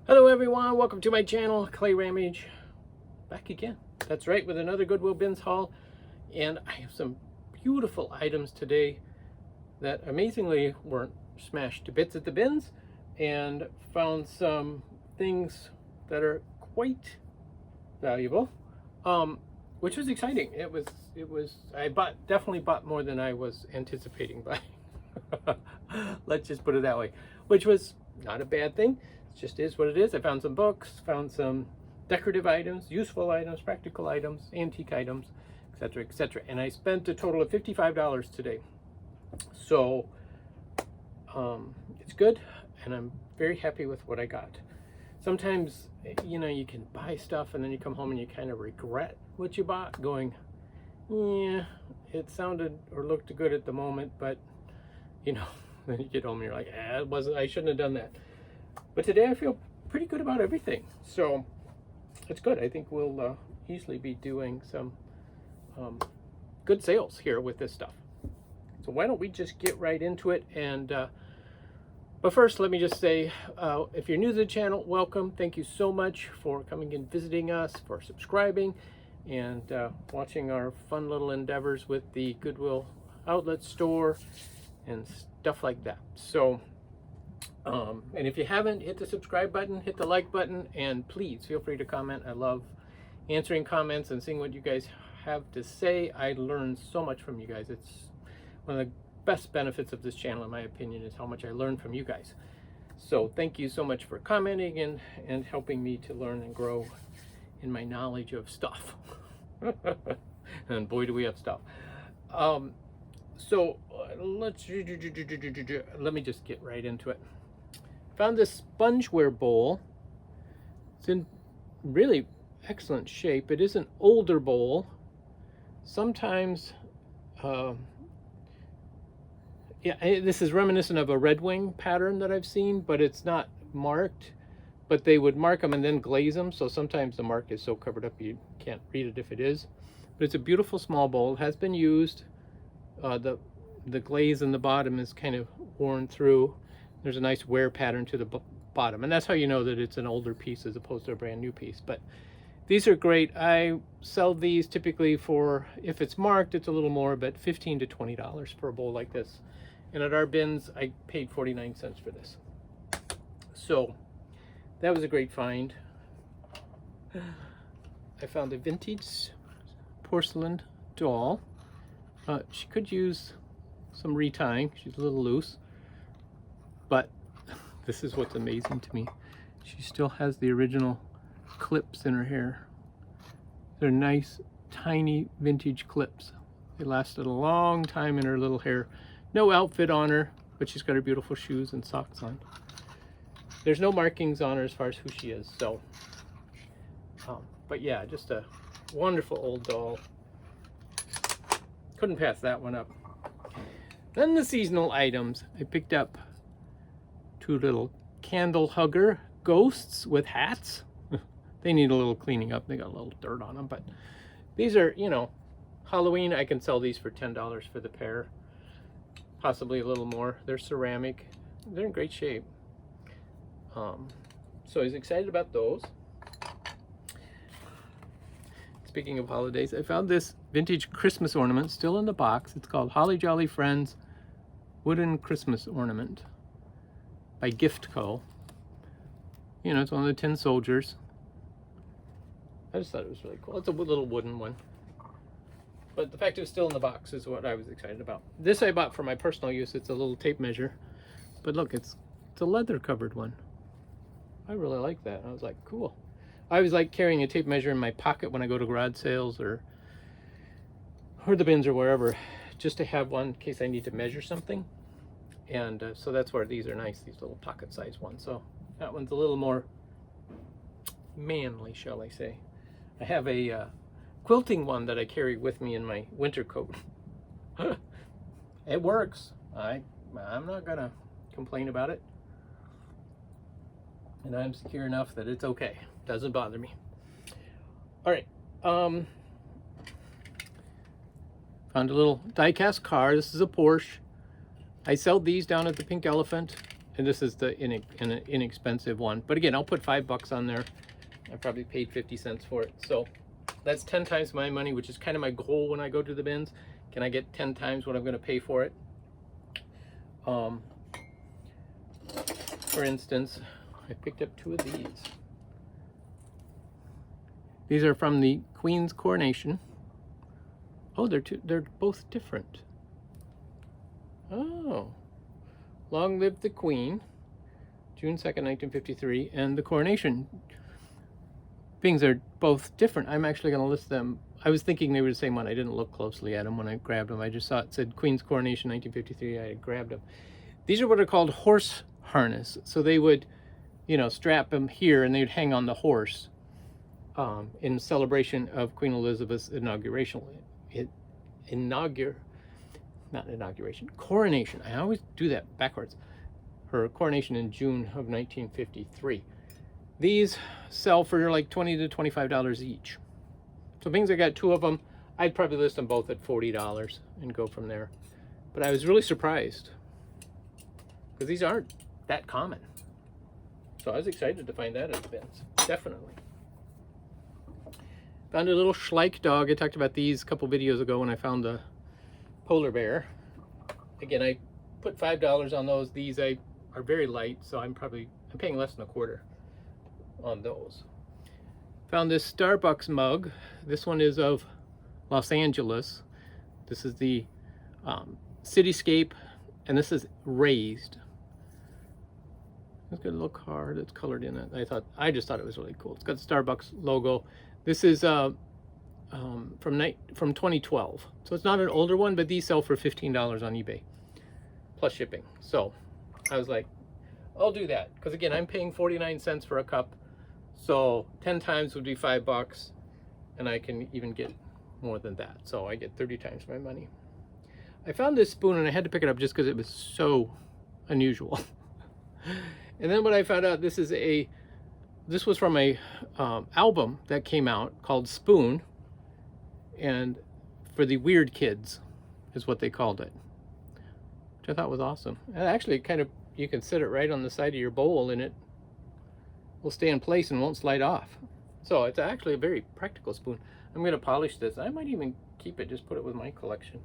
Hello everyone, welcome to my channel, Clayrammage. Back again. That's right, with another Goodwill bins haul. And I have some beautiful items today that amazingly weren't smashed to bits at the bins, and found some things that are quite valuable, which was exciting. I definitely bought more than I was anticipating buying. Let's just put it that way, which was not a bad thing. It just is what it is. I found some books, found some decorative items, useful items, practical items, antique items, etc., etc. And I spent a total of $55 today. So it's good, and I'm very happy with what I got. Sometimes, you know, you can buy stuff and then you come home and you kind of regret what you bought, going, yeah, it sounded or looked good at the moment, but you know, then you get home and you're like, I shouldn't have done that. But today I feel pretty good about everything, so it's good. I think we'll easily be doing some good sales here with this stuff. So why don't we just get right into it? And but first, let me just say, if you're new to the channel, welcome. Thank you so much for coming and visiting us, for subscribing, and watching our fun little endeavors with the Goodwill Outlet Store and stuff like that. So and if you haven't, hit the subscribe button, hit the like button, and please feel free to comment. I love answering comments and seeing what you guys have to say. I learn so much from you guys. It's one of the best benefits of this channel, in my opinion, is how much I learn from you guys. So thank you so much for commenting and helping me to learn and grow in my knowledge of stuff. And boy, do we have stuff. So let me just get right into it. Found this spongeware bowl. It's in really excellent shape. It is an older bowl. Sometimes, yeah, this is reminiscent of a Red Wing pattern that I've seen, but it's not marked. But they would mark them and then glaze them, so sometimes the mark is so covered up you can't read it if it is. But it's a beautiful small bowl. It has been used. The glaze in the bottom is kind of worn through. There's a nice wear pattern to the bottom, and that's how you know that it's an older piece as opposed to a brand new piece. But these are great. I sell these typically for, if it's marked, it's a little more, but $15 to $20 for a bowl like this. And at our bins, I paid 49 cents for this. So that was a great find. I found a vintage porcelain doll. She could use some retying. She's a little loose, but this is what's amazing to me. She still has the original clips in her hair. They're nice, tiny vintage clips. They lasted a long time in her little hair. No outfit on her, but she's got her beautiful shoes and socks on. There's no markings on her as far as who she is. So, but yeah, just a wonderful old doll. Couldn't pass that one up. Then the seasonal items. I picked up two little candle hugger ghosts with hats. They need a little cleaning up. They got a little dirt on them, but these are, you know, Halloween. I can sell these for $10 for the pair, possibly a little more. They're ceramic. They're in great shape. So I was excited about those. Speaking of holidays, I found this vintage Christmas ornament still in the box. It's called Holly Jolly Friends Wooden Christmas Ornament by Gift Co. You know, it's one of the tin soldiers. I just thought it was really cool. It's a little wooden one. But the fact it was still in the box is what I was excited about. This I bought for my personal use. It's a little tape measure. But look, it's a leather covered one. I really like that. I was like, cool. I always like carrying a tape measure in my pocket when I go to garage sales or the bins or wherever, just to have one in case I need to measure something. And so that's where these are nice, these little pocket size ones. So that one's a little more manly, shall I say. I have a quilting one that I carry with me in my winter coat. It works. I'm not gonna complain about it. And I'm secure enough that it's okay. Doesn't bother me. All right. Found a little die-cast car. This is a Porsche. I sell these down at the Pink Elephant. And this is the inexpensive one. But again, I'll put $5 on there. I probably paid 50 cents for it. So that's 10 times my money, which is kind of my goal when I go to the bins. Can I get 10 times what I'm going to pay for it? For instance, I picked up 2 of these. These are from the Queen's Coronation. Oh, they're both different. Oh. Long Live the Queen, June 2nd, 1953, and the Coronation. Things are both different. I'm actually going to list them. I was thinking they were the same one. I didn't look closely at them when I grabbed them. I just saw it said Queen's Coronation, 1953. I grabbed them. These are what are called horse harness. So they would, you know, strap them here and they'd hang on the horse in celebration of Queen Elizabeth's coronation. I always do that backwards. Her coronation in June of 1953. These sell for like $20 to $25 each. So being I got 2 of them, I'd probably list them both at $40 and go from there. But I was really surprised because these aren't that common. So I was excited to find that at the bins, definitely. Found a little Schleich dog. I talked about these a couple videos ago when I found the polar bear. Again, I put $5 on those. These are very light, so I'm paying less than a quarter on those. Found this Starbucks mug. This one is of Los Angeles. This is the cityscape, and this is raised. It's got a little card that's colored in it. I just thought it was really cool. It's got the Starbucks logo. This is from 2012, so it's not an older one, but these sell for $15 on eBay plus shipping. So I was like, I'll do that, because again, I'm paying 49 cents for a cup, so 10 times would be $5, and I can even get more than that, so I get 30 times my money. I found this spoon and I had to pick it up just because it was so unusual. And then when I found out this was from a album that came out called Spoon, and for the weird kids is what they called it, which I thought was awesome. And actually kind of, you can sit it right on the side of your bowl and it will stay in place and won't slide off. So it's actually a very practical spoon. I'm going to polish this. I might even keep it, just put it with my collection.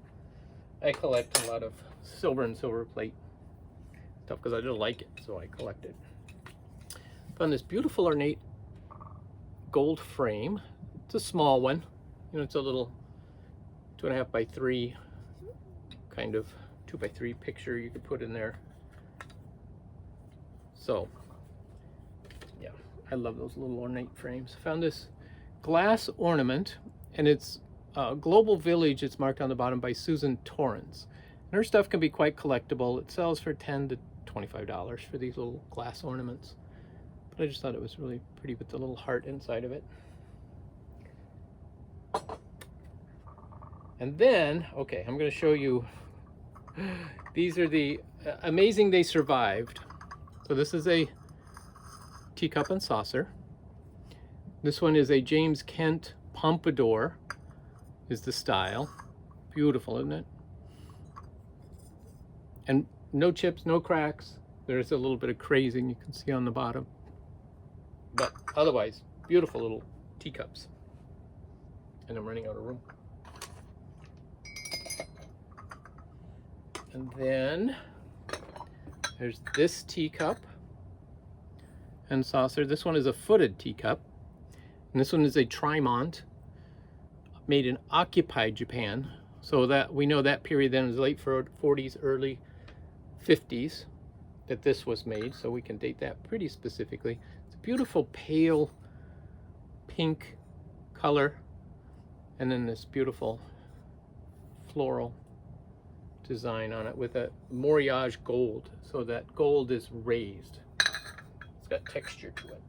I collect a lot of silver and silver plate stuff because I just like it, so I collect it. Found this beautiful ornate gold frame. It's a small one. You know, it's a little 2.5 by 3 kind of 2 by 3 picture you could put in there. So yeah, I love those little ornate frames. Found this glass ornament, and it's Global Village. It's marked on the bottom by Susan Torrance. And her stuff can be quite collectible. It sells for $10 to $25 for these little glass ornaments. But I just thought it was really pretty with the little heart inside of it. And then, okay, I'm going to show you. These are the amazing they survived. So this is a teacup and saucer. This one is a James Kent Pompadour is the style. Beautiful, isn't it? And no chips, no cracks. There's a little bit of crazing you can see on the bottom. But otherwise, beautiful little teacups. And I'm running out of room. And then there's this teacup and saucer. This one is a footed teacup. And this one is a Trimont made in occupied Japan. So that we know that period then is late 40s, early 50s that this was made. So we can date that pretty specifically. It's a beautiful pale pink color. And then this beautiful floral design on it with a Moriage gold. So that gold is raised. It's got texture to it.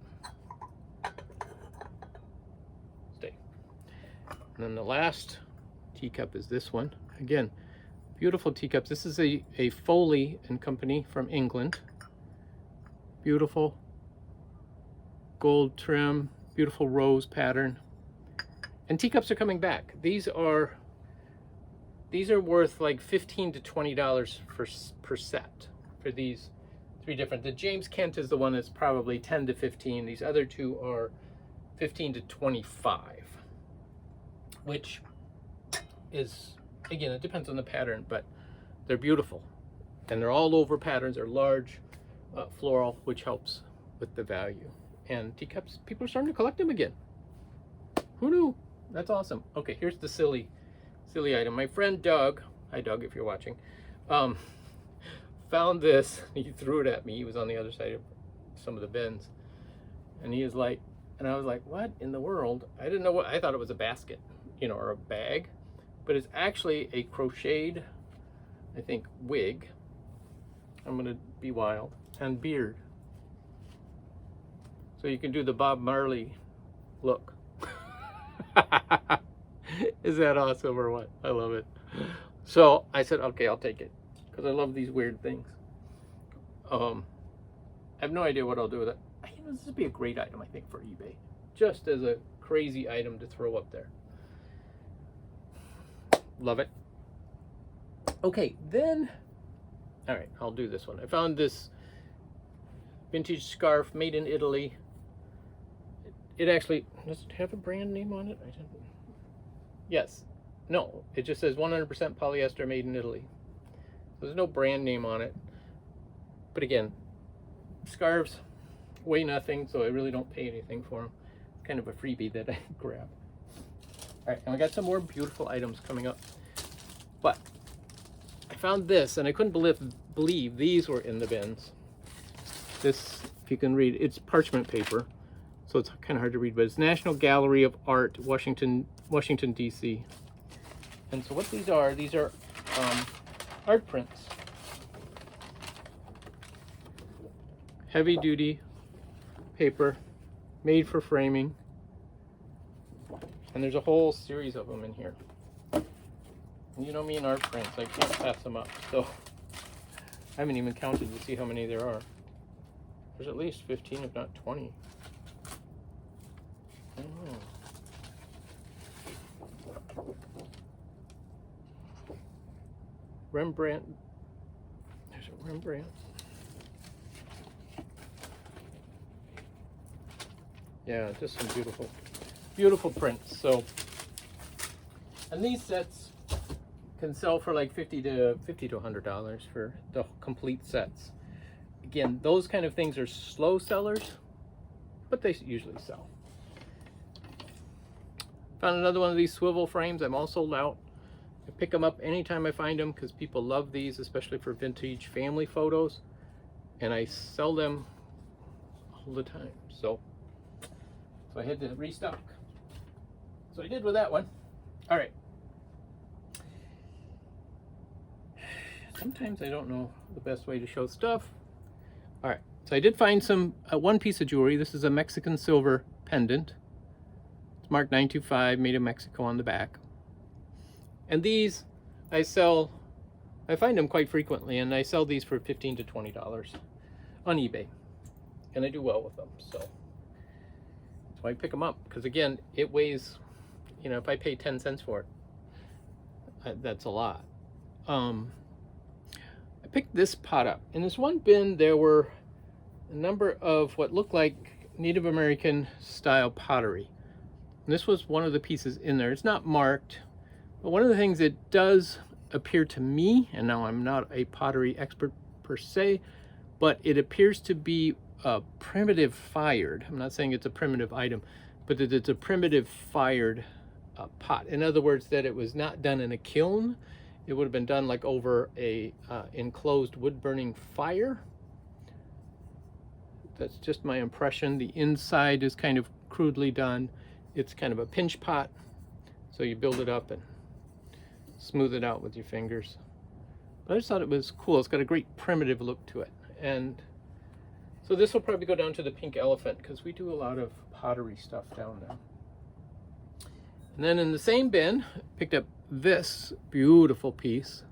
Stay. And then the last teacup is this one. Again, beautiful teacups. This is a Foley and Company from England. Beautiful gold trim, beautiful rose pattern. And teacups are coming back. These are worth like $15 to $20 per set for these three different. The James Kent is the one that's probably 10 to 15. These other two are 15 to 25, which is, again, it depends on the pattern, but they're beautiful. And they're all over patterns. They're large, floral, which helps with the value. And teacups, people are starting to collect them again. Who knew? That's awesome. Okay, here's the silly item. My friend Doug, hi Doug if you're watching, found this. He threw it at me. He was on the other side of some of the bins. And he was like, and I was like, what in the world? I didn't know what, I thought it was a basket, you know, or a bag. But it's actually a crocheted, I think, wig. I'm gonna be wild. And beard. So you can do the Bob Marley look. Is that awesome or what? I love it. So I said, okay, I'll take it. Because I love these weird things. I have no idea what I'll do with it. You know, this would be a great item, I think, for eBay. Just as a crazy item to throw up there. Love it. Okay, then, all right, I'll do this one. I found this vintage scarf made in Italy. It actually, does it have a brand name on it? I didn't. Yes. No, it just says 100% polyester made in Italy. There's no brand name on it. But again, scarves weigh nothing, so I really don't pay anything for them. It's kind of a freebie that I grab. All right, and we got some more beautiful items coming up. But I found this, and I couldn't believe these were in the bins. This, if you can read, it's parchment paper, so it's kind of hard to read, but it's National Gallery of Art, Washington, D.C. And so what these are art prints. Heavy duty paper, made for framing. And there's a whole series of them in here. And you know me and art prints, I can't pass them up. So I haven't even counted to see how many there are. There's at least 15, if not 20. Oh. Rembrandt. There's a Rembrandt. Yeah, just some beautiful prints. So, and these sets can sell for like $50 to $100 for the complete sets. Again, those kind of things are slow sellers, but they usually sell. Found another one of these swivel frames. I'm all sold out. I pick them up anytime I find them because people love these, especially for vintage family photos. And I sell them all the time. So I had to restock. So I did with that one. All right. Sometimes I don't know the best way to show stuff. All right. So I did find some one piece of jewelry. This is a Mexican silver pendant. It's marked 925, made in Mexico on the back. And these I sell, I find them quite frequently, and I sell these for $15 to $20 on eBay. And I do well with them, so I pick them up. Because again, it weighs, you know, if I pay 10 cents for it, that's a lot. I picked this pot up. In this one bin, there were a number of what looked like Native American style pottery. And this was one of the pieces in there. It's not marked, but one of the things it does appear to me, and now I'm not a pottery expert per se, but it appears to be primitive fired. I'm not saying it's a primitive item, but that it's a primitive fired pot. In other words, that it was not done in a kiln. It would have been done like over a enclosed wood burning fire. That's just my impression. The inside is kind of crudely done. It's kind of a pinch pot, so you build it up and smooth it out with your fingers. But I just thought it was cool. It's got a great primitive look to it. And so this will probably go down to the pink elephant because we do a lot of pottery stuff down there. And then in the same bin, picked up this beautiful piece.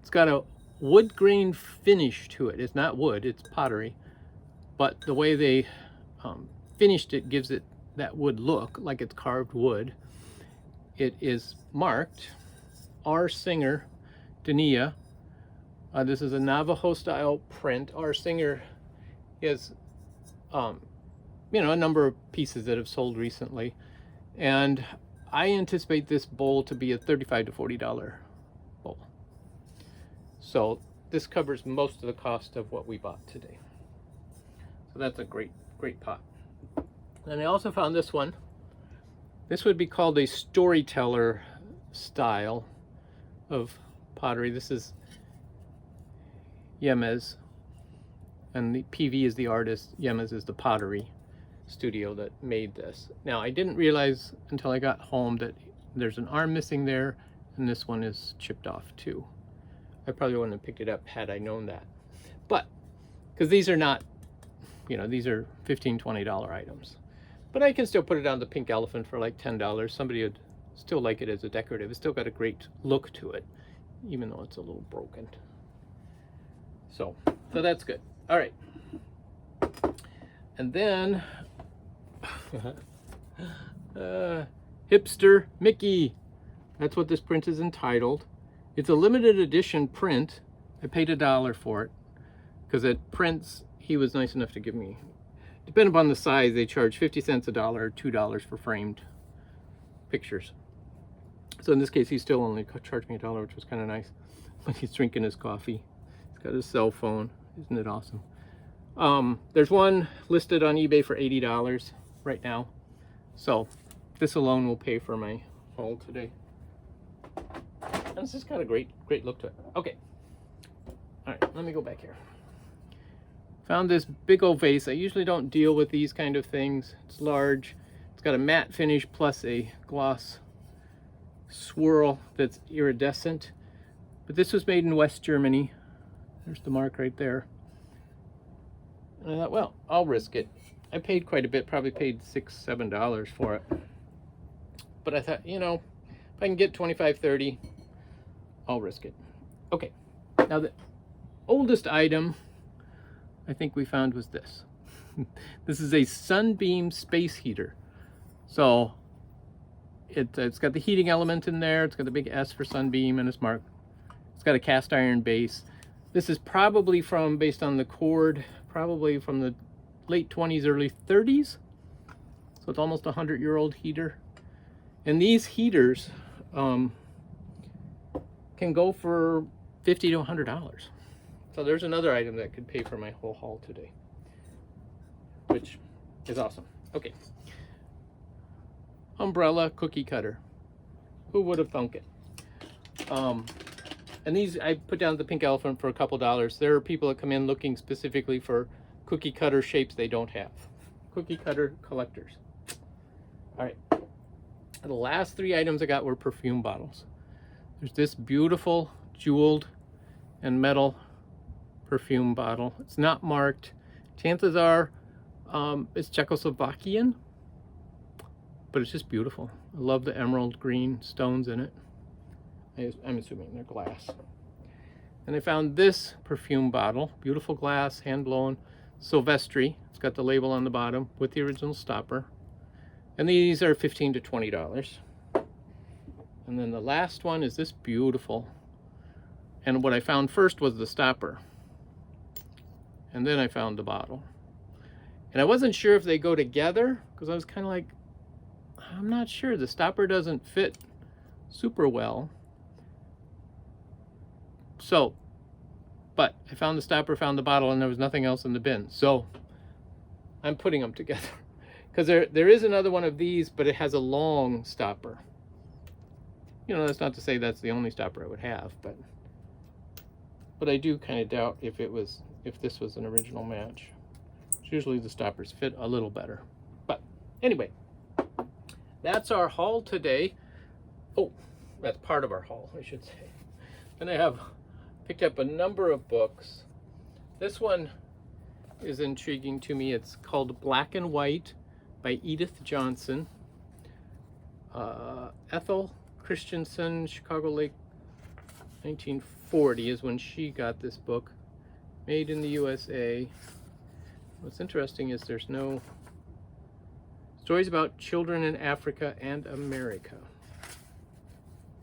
It's got a wood grain finish to it. It's not wood, it's pottery. But the way they finished it gives it that wood look, like it's carved wood. It is marked R. Singer, Dania, This is a Navajo style print. Our singer has, you know, a number of pieces that have sold recently. And I anticipate this bowl to be a $35 to $40 bowl. So this covers most of the cost of what we bought today. So that's a great pot. And I also found this one. This would be called a storyteller style of pottery. This is Yemez, and the PV is the artist. Yemez is the pottery studio that made this. Now, I didn't realize until I got home that there's an arm missing there, and this one is chipped off too. I probably wouldn't have picked it up had I known that. But, because these are not, you know, these are $15, $20 items. But I can still put it on the pink elephant for like $10. Somebody would still like it as a decorative. It's still got a great look to it, even though it's a little broken. So that's good. All right. And then, Hipster Mickey. That's what this print is entitled. It's a limited edition print. I paid $1 for it because at prints, he was nice enough to give me, depending upon the size, they charge 50 cents, $1, or $2 for framed pictures. So in this case, he still only charged me $1, which was kind of nice. When he's drinking his coffee, he's got his cell phone. Isn't it awesome? There's one listed on eBay for $80 right now. So this alone will pay for my haul today. And it's just got a great look to it. Okay. All right, let me go back here. Found this big old vase. I usually don't deal with these kind of things. It's large. It's got a matte finish plus a gloss swirl that's iridescent. But this was made in West Germany. There's the mark right there. And I thought, well, I'll risk it. I paid quite a bit, probably paid $6, $7 for it. But I thought, you know, if I can get 25, 30, I'll risk it. Okay, now the oldest item I think we found was this. This is a Sunbeam space heater. So it's got the heating element in there. It's got the big S for Sunbeam and it's marked. It's got a cast iron base. This is probably from, based on the cord, probably from the late 20s, early 30s. So it's almost a 100-year-old heater. And these heaters can go for $50 to $100. So there's another item that could pay for my whole haul today, which is awesome. Okay. Umbrella cookie cutter. Who would have thunk it? And these I put down at the pink elephant for a couple dollars. There are people that come in looking specifically for cookie cutter shapes they don't have. Cookie cutter collectors. All right. The last three items I got were perfume bottles. There's this beautiful jeweled and metal perfume bottle. It's not marked. Chances are it's Czechoslovakian, but it's just beautiful. I love the emerald green stones in it. I'm assuming they're glass. And I found this perfume bottle, beautiful glass, hand blown, Silvestri. It's got the label on the bottom with the original stopper. And these are $15 to $20. And then the last one is this beautiful. And what I found first was the stopper. And then I found the bottle. And I wasn't sure if they go together, because I was kind of like, I'm not sure. The stopper doesn't fit super well. So, but I found the stopper, found the bottle, and there was nothing else in the bin. So I'm putting them together. Because there is another one of these, but it has a long stopper. You know, that's not to say that's the only stopper I would have, but I do kind of doubt if this was an original match. Usually the stoppers fit a little better. But anyway, that's our haul today. Oh, that's part of our haul, I should say. And I have picked up a number of books. This one is intriguing to me. It's called Black and White by Edith Johnson. Ethel Christensen, Chicago Lake, 1940 is when she got this book. Made in the USA. What's interesting is there's no stories about children in Africa and America.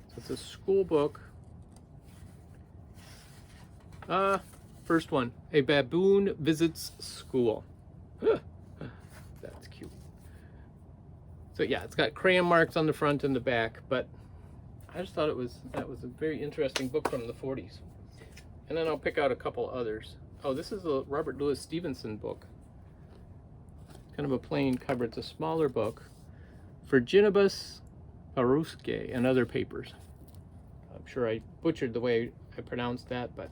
So it's a school book. First one, a baboon visits school. Huh. That's cute. So yeah, it's got crayon marks on the front and the back, but I just thought that was a very interesting book from the 40s. And then I'll pick out a couple others. Oh, this is a Robert Louis Stevenson book. Kind of a plain cover. It's a smaller book. Virginibus Arusque and Other Papers. I'm sure I butchered the way I pronounced that, but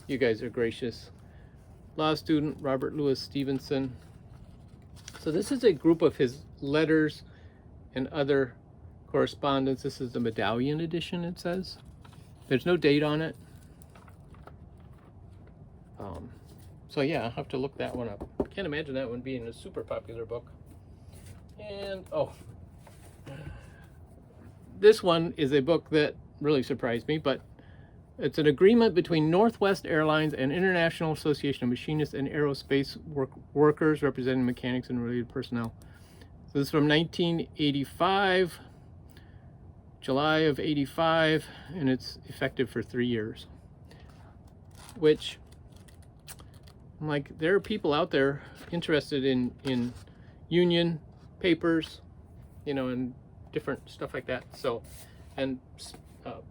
you guys are gracious. Law student Robert Louis Stevenson. So this is a group of his letters and other correspondence. This is the medallion edition, it says. There's no date on it. So yeah, I'll have to look that one up. Can't imagine that one being a super popular book. And oh, this one is a book that really surprised me, but it's an agreement between Northwest Airlines and International Association of Machinists and Aerospace Workers representing mechanics and related personnel. So this is from 1985, July of 85, and it's effective for 3 years. Which, like, there are people out there interested in union papers, you know, and different stuff like that. So, and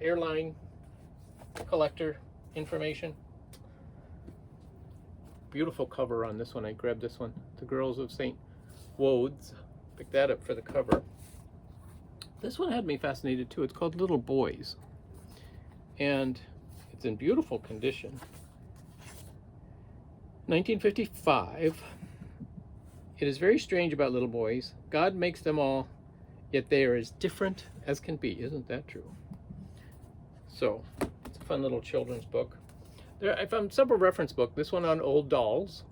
airline collector information. Beautiful cover on this one. I grabbed this one, The Girls of St. Wode's. Picked that up for the cover. This one had me fascinated too. It's called Little Boys, and it's in beautiful condition. 1955. It is very strange about little boys. God makes them all, yet they are as different as can be. Isn't that true? So, it's a fun little children's book. There, I found several reference books. This one on old dolls.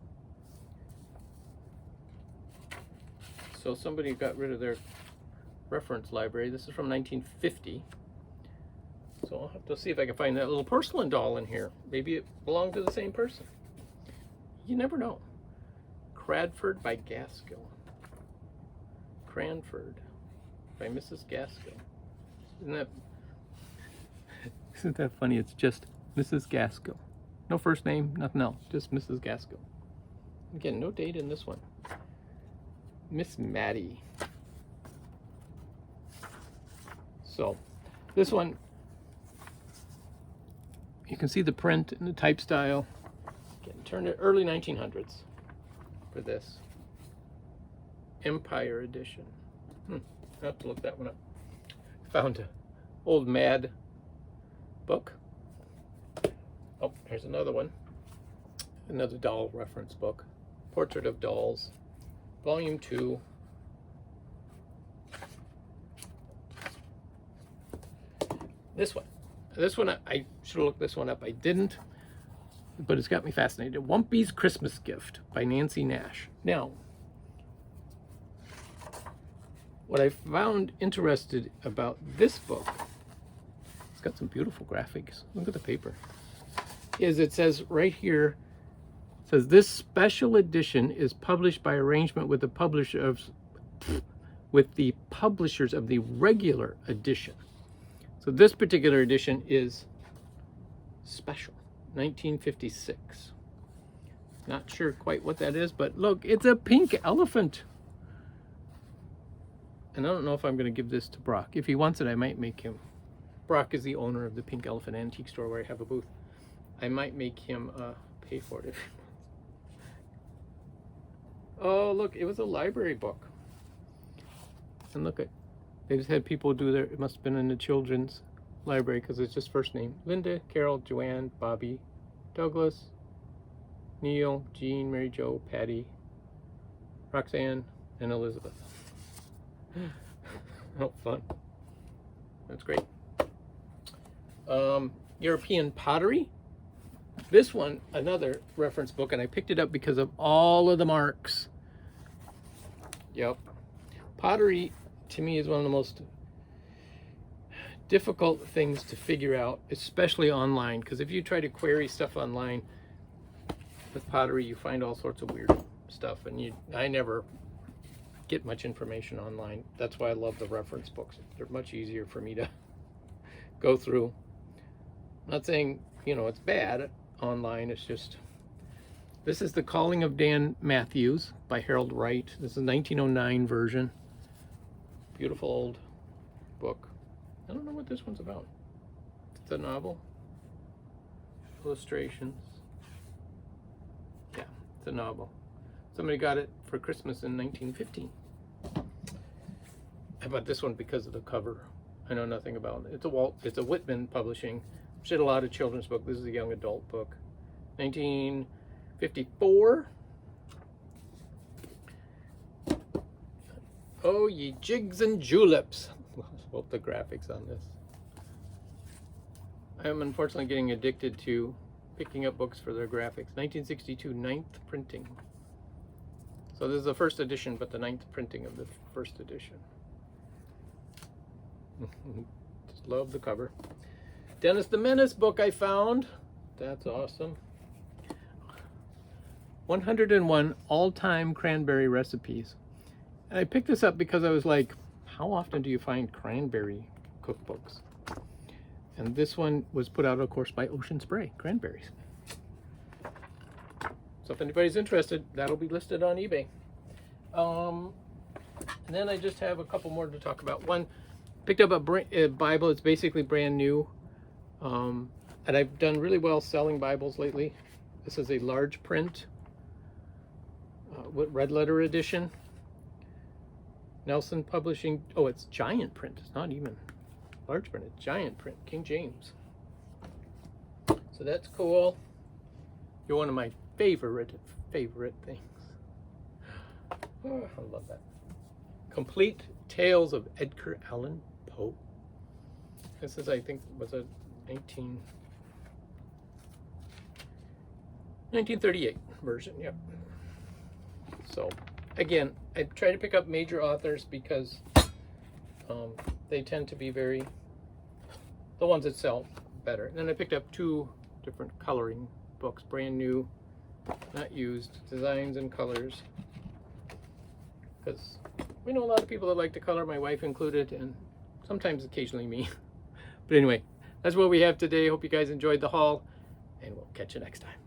So somebody got rid of their reference library. This is from 1950. So I'll have to see if I can find that little porcelain doll in here. Maybe it belonged to the same person. You never know. Cranford by Gaskell. Cranford by Mrs. Gaskell. Isn't that funny? It's just Mrs. Gaskell. No first name, nothing else. Just Mrs. Gaskell. Again, no date in this one. Miss Maddie. So, this one, you can see the print and the type style. Getting turned to early 1900s for this. Empire edition. I'll have to look that one up. Found an old Mad book. Oh, here's another one. Another doll reference book. Portrait of Dolls. Volume 2. This one I should have looked this one up. I didn't, but it's got me fascinated. Wumpy's Christmas Gift by Nancy Nash. Now, what I found interested about this book, it's got some beautiful graphics. Look at the paper. Is it says right here, it says this special edition is published by arrangement with the publishers of the regular edition. So this particular edition is special, 1956. Not sure quite what that is, but look, it's a pink elephant. And I don't know if I'm going to give this to Brock. If he wants it, I might make him. Brock is the owner of the Pink Elephant Antique Store where I have a booth. I might make him pay for it if he wants. Oh, look, it was a library book. And look, they just had people do their, it must have been in the children's library because it's just first name. Linda, Carol, Joanne, Bobby, Douglas, Neil, Jean, Mary Jo, Patty, Roxanne, and Elizabeth. Oh, fun. That's great. European Pottery. This one, another reference book, and I picked it up because of all of the marks. Yep. Pottery, to me, is one of the most difficult things to figure out, especially online, because if you try to query stuff online with pottery, you find all sorts of weird stuff, and I never get much information online. That's why I love the reference books. They're much easier for me to go through. I'm not saying you know, it's bad online. It's just, this is The Calling of Dan Matthews by Harold Wright. This is a 1909 version. Beautiful old book. I don't know what this one's about. It's a novel. Illustrations. Yeah, it's a novel. Somebody got it for Christmas in 1915. I bought this one because of the cover. I know nothing about it. It's a Whitman Publishing. She did a lot of children's book. This is a young adult book. 1954. Oh, ye jigs and juleps. Love the graphics on this. I am unfortunately getting addicted to picking up books for their graphics. 1962, 9th printing. So this is the first edition, but the 9th printing of the first edition. Just love the cover. Dennis the Menace book I found. That's awesome. 101 all-time cranberry recipes. And I picked this up because I was like, how often do you find cranberry cookbooks? And this one was put out, of course, by Ocean Spray, cranberries. So if anybody's interested, that'll be listed on eBay. And then I just have a couple more to talk about. One, picked up a Bible. It's basically brand new. And I've done really well selling Bibles lately. This is a large print, red letter edition. Nelson Publishing. Oh, it's giant print. It's not even large print. It's giant print. King James. So that's cool. You're one of my favorite things. Oh, I love that. Complete Tales of Edgar Allan Poe. This is, I think, was a 1938 version. Yep. So again, I try to pick up major authors because they tend to be the ones that sell better. And then I picked up 2 different coloring books, brand new, not used, designs and colors. Because we know a lot of people that like to color, my wife included, and sometimes occasionally me. But anyway, that's what we have today. Hope you guys enjoyed the haul, and we'll catch you next time.